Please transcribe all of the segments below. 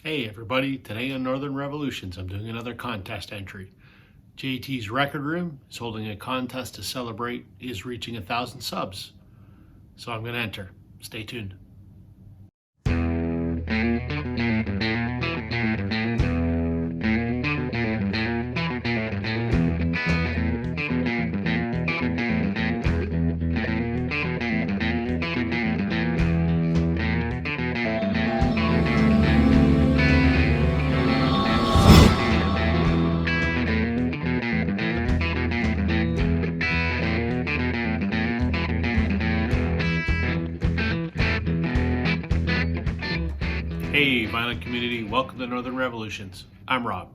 Hey everybody, today on Northern Revolutions I'm doing another contest entry. JT's Record Room is holding a contest to celebrate his reaching 1,000 subs. So I'm going to enter. Stay tuned. Hey violent community, welcome to Northern Revolutions. I'm Rob.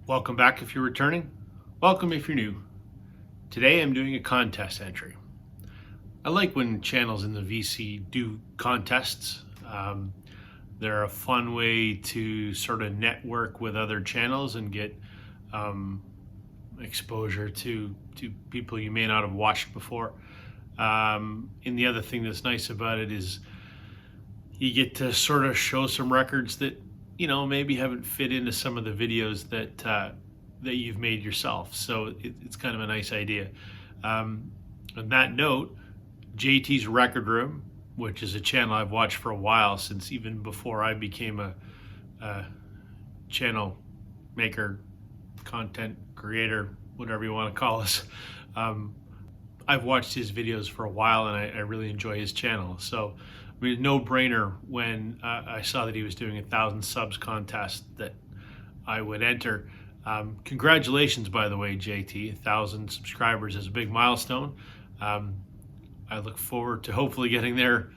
Welcome back if you're returning. Welcome if you're new. Today I'm doing a contest entry. I like when channels in the VC do contests. They're a fun way to sort of network with other channels and get exposure to people you may not have watched before. And the other thing that's nice about it is you get to sort of show some records that maybe haven't fit into some of the videos that you've made yourself. So it's kind of a nice idea. On that note, JT's Record Room, which is a channel I've watched for a while, since even before I became a channel maker, content creator, whatever you want to call us. I've watched his videos for a while and I really enjoy his channel. So I mean, no brainer when I saw that he was doing 1,000 subs contest that I would enter. Congratulations, by the way, JT. 1,000 subscribers is a big milestone. I look forward to hopefully getting there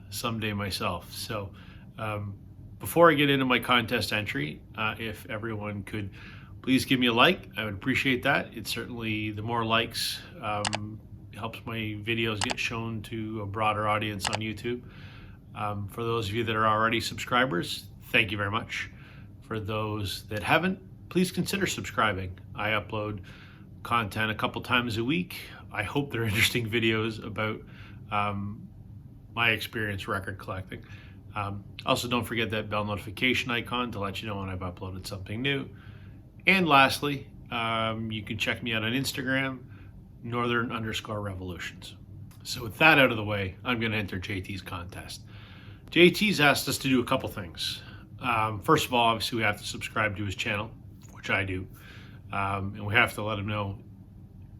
someday myself. So before I get into my contest entry, if everyone could please give me a like, I would appreciate that. It's certainly, the more likes helps my videos get shown to a broader audience on YouTube. For those of you that are already subscribers, thank you very much. For those that haven't, please consider subscribing. I upload content a couple times a week. I hope they're interesting videos about my experience record collecting. Also, don't forget that bell notification icon to let you know when I've uploaded something new. And lastly, you can check me out on Instagram, Northern_Revolutions. So with that out of the way, I'm going to enter JT's contest. JT's asked us to do a couple things. First of all, obviously we have to subscribe to his channel, which I do. And we have to let him know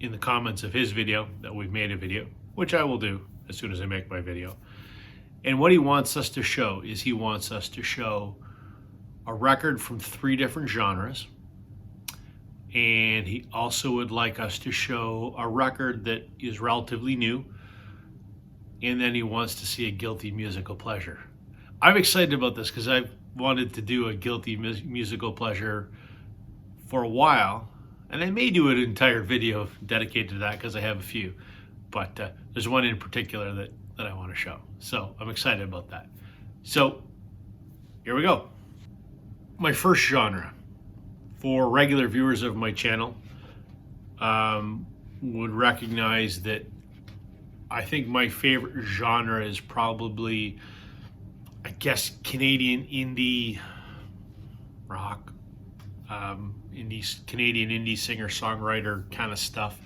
in the comments of his video that we've made a video, which I will do as soon as I make my video. And what he wants us to show is he wants us to show a record from 3 different genres. And he also would like us to show a record that is relatively new. And then he wants to see a guilty musical pleasure. I'm excited about this because I've wanted to do a guilty musical pleasure for a while. And I may do an entire video dedicated to that because I have a few. But there's one in particular that I want to show. So I'm excited about that. So here we go. My first genre. For regular viewers of my channel, would recognize that I think my favorite genre is probably, I guess, Canadian indie rock, Canadian indie singer-songwriter kind of stuff.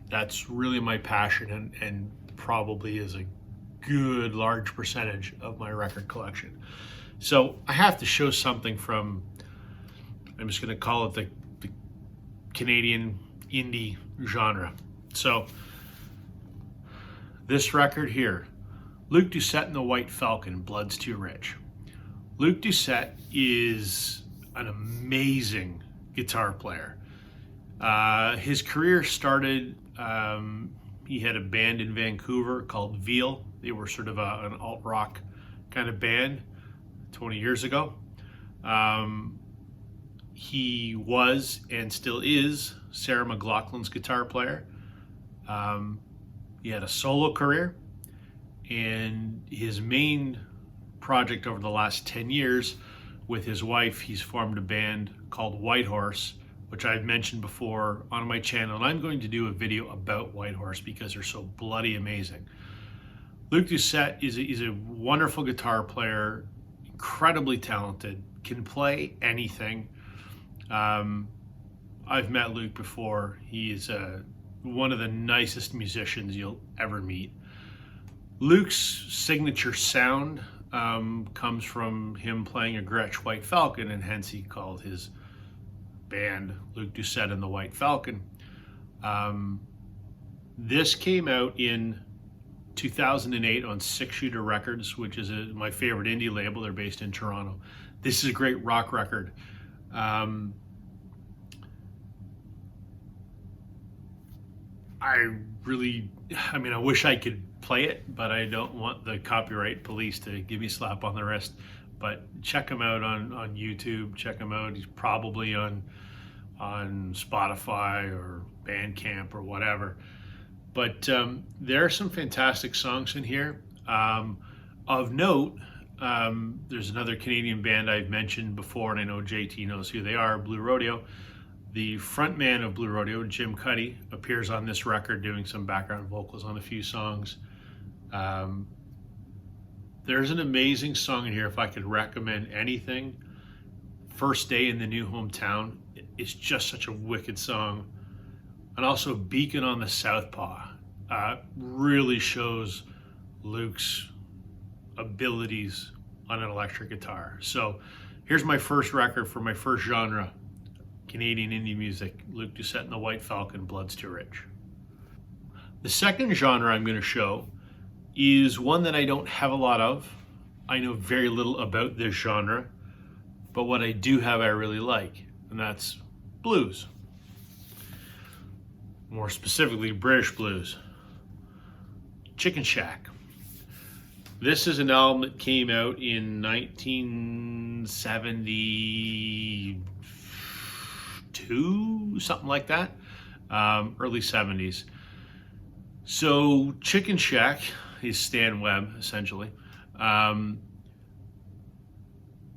That's really my passion and probably is a good large percentage of my record collection. So I have to show something from, I'm just going to call it the Canadian indie genre. So this record here, Luc Doucet and the White Falcon, Blood's Too Rich. Luc Doucet is an amazing guitar player. His career started, he had a band in Vancouver called Veal. They were sort of an alt-rock kind of band 20 years ago. He was and still is Sarah McLachlan's guitar player. He had a solo career, and his main project over the last 10 years with his wife, he's formed a band called Whitehorse, which I've mentioned before on my channel, and I'm going to do a video about Whitehorse because they're so bloody amazing. Luc Doucet is a wonderful guitar player, incredibly talented, can play anything. I've met Luke before. He's one of the nicest musicians you'll ever meet. Luke's signature sound comes from him playing a Gretsch White Falcon, and hence he called his band Luke Doucette and the White Falcon. This came out in 2008 on Six Shooter Records, which is my favorite indie label. They're based in Toronto. This is a great rock record. I wish I could play it, but I don't want the copyright police to give me a slap on the wrist. But check him out on YouTube. Check him out. He's probably on Spotify or Bandcamp or whatever. But there are some fantastic songs in here. Of note, there's another Canadian band I've mentioned before, and I know JT knows who they are, Blue Rodeo. The frontman of Blue Rodeo, Jim Cuddy, appears on this record doing some background vocals on a few songs. There's an amazing song in here, if I could recommend anything. First Day in the New Hometown. It's just such a wicked song. And also Beacon on the Southpaw really shows Luke's abilities on an electric guitar. So here's my first record for my first genre, Canadian indie music, Luke Doucette and the White Falcon, Blood's Too Rich. The second genre I'm going to show is one that I don't have a lot of. I know very little about this genre, but what I do have I really like, and that's blues. More specifically, British blues. Chicken Shack. This is an album that came out in 1972, something like that, early 70s. So Chicken Shack is Stan Webb, essentially.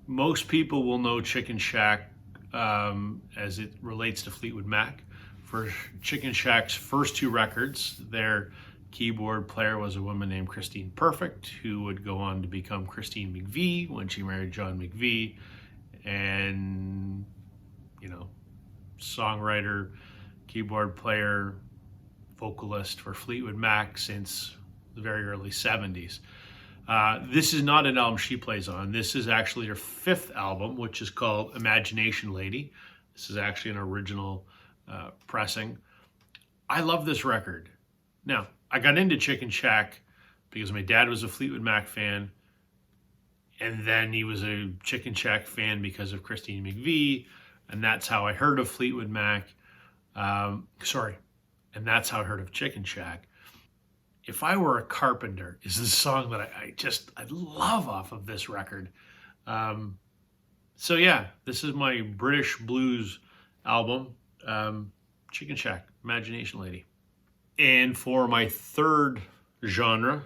Most people will know Chicken Shack as it relates to Fleetwood Mac. For Chicken Shack's first two records, their keyboard player was a woman named Christine Perfect, who would go on to become Christine McVie when she married John McVie, and, songwriter, keyboard player, vocalist for Fleetwood Mac since the very early 70s. This is not an album she plays on. This is actually her fifth album, which is called Imagination Lady. This is actually an original pressing. I love this record. Now, I got into Chicken Shack because my dad was a Fleetwood Mac fan, and then he was a Chicken Shack fan because of Christine McVie, and that's how I heard of Fleetwood Mac. And that's how I heard of Chicken Shack. If I Were a Carpenter is the song that I love off of this record. So yeah, this is my British blues album, Chicken Shack, Imagination Lady. And for my third genre,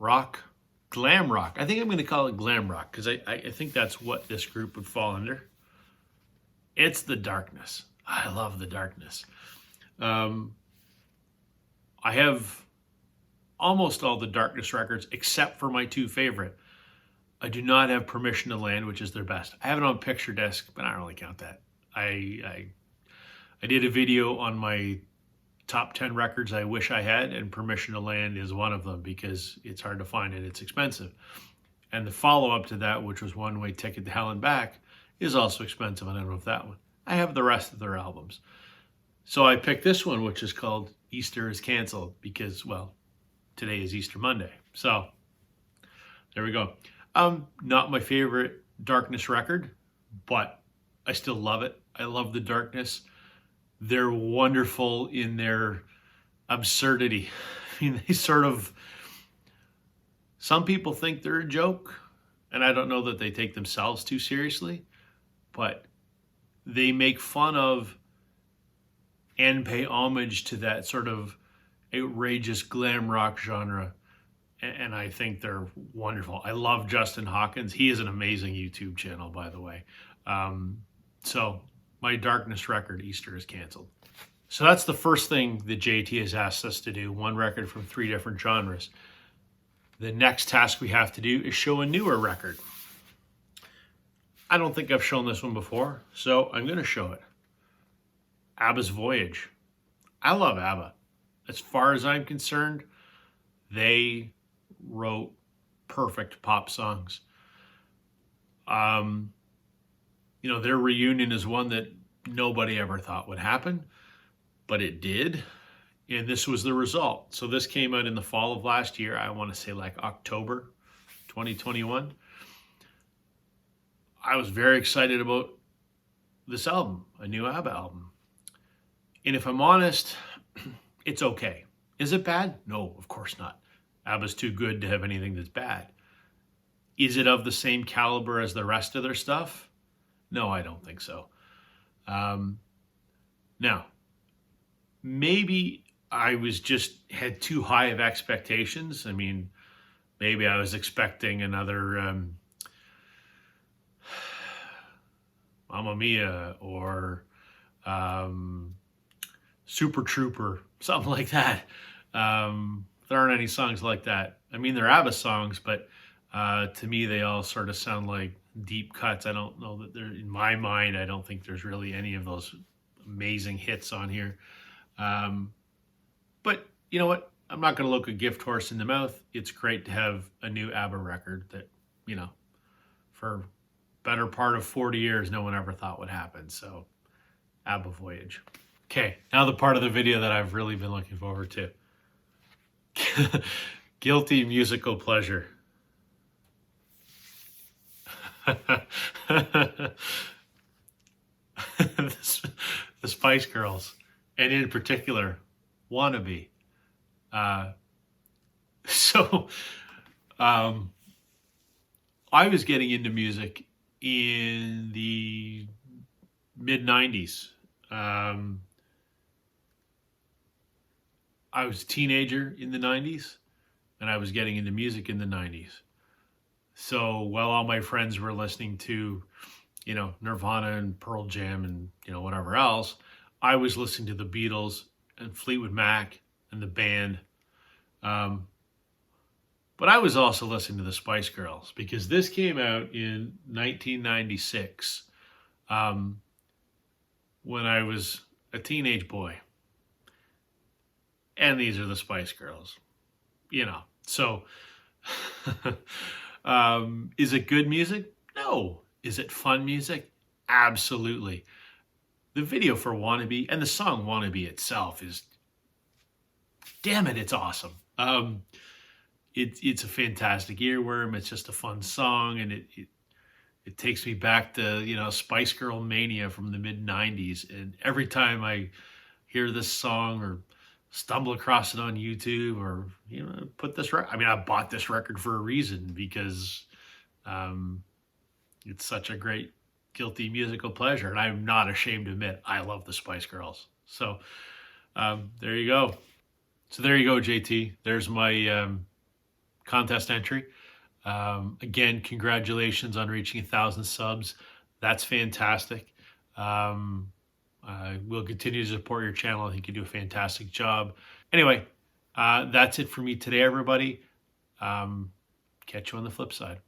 rock, glam rock. I think I'm going to call it glam rock because I think that's what this group would fall under. It's The Darkness. I love The Darkness. I have almost all the Darkness records except for my two favorite. I do not have Permission to Land, which is their best. I have it on picture disc, but I don't really count that. I did a video on my top 10 records I wish I had, and Permission to Land is one of them because it's hard to find and it's expensive. And the follow-up to that, which was One Way Ticket to Hell and Back, is also expensive. I don't know if that one. I have the rest of their albums. So I picked this one, which is called Easter is Canceled because, well, today is Easter Monday. So there we go. Not my favorite Darkness record, but I still love it. I love The Darkness. They're wonderful in their absurdity. I mean, some people think they're a joke, and I don't know that they take themselves too seriously, but they make fun of and pay homage to that sort of outrageous glam rock genre. And I think they're wonderful. I love Justin Hawkins. He has an amazing YouTube channel, by the way. So my Darkness record, Easter is Canceled. So that's the first thing that JT has asked us to do, one record from three different genres. The next task we have to do is show a newer record. I don't think I've shown this one before, so I'm going to show it. ABBA's Voyage. I love ABBA. As far as I'm concerned, they wrote perfect pop songs. Their reunion is one that nobody ever thought would happen, but it did. And this was the result. So this came out in the fall of last year. I want to say like October 2021. I was very excited about this album, a new ABBA album. And if I'm honest, it's okay. Is it bad? No, of course not. ABBA's too good to have anything that's bad. Is it of the same caliber as the rest of their stuff? No, I don't think so. Now, maybe I had too high of expectations. I mean, maybe I was expecting another Mamma Mia or Super Trooper, something like that. There aren't any songs like that. I mean, they're ABBA songs, but to me, they all sort of sound like deep cuts. I don't know that they're, in my mind, I don't think there's really any of those amazing hits on here. But you know what? I'm not going to look a gift horse in the mouth. It's great to have a new ABBA record that, for better part of 40 years, no one ever thought would happen. So, ABBA Voyage. Okay, now the part of the video that I've really been looking forward to. Guilty musical pleasure. The Spice Girls, and in particular, Wannabe. I was getting into music in the mid-90s. I was a teenager in the 90s, and I was getting into music in the 90s. So while all my friends were listening to, Nirvana and Pearl Jam and, whatever else, I was listening to the Beatles and Fleetwood Mac and the band. But I was also listening to the Spice Girls because this came out in 1996 when I was a teenage boy. And these are the Spice Girls, So, is it good music? No. Is it fun music? Absolutely. The video for Wannabe and the song Wannabe itself is, damn it, it's awesome. It's a fantastic earworm. It's just a fun song, and it takes me back to, Spice Girl mania from the mid-90s. And every time I hear this song or stumble across it on YouTube or, put this record. I mean, I bought this record for a reason because it's such a great guilty musical pleasure. And I'm not ashamed to admit I love the Spice Girls. So there you go. So there you go, JT. There's my contest entry. Again, congratulations on reaching 1,000 subs. That's fantastic. We'll continue to support your channel. I think you do a fantastic job. Anyway, that's it for me today, everybody. Catch you on the flip side.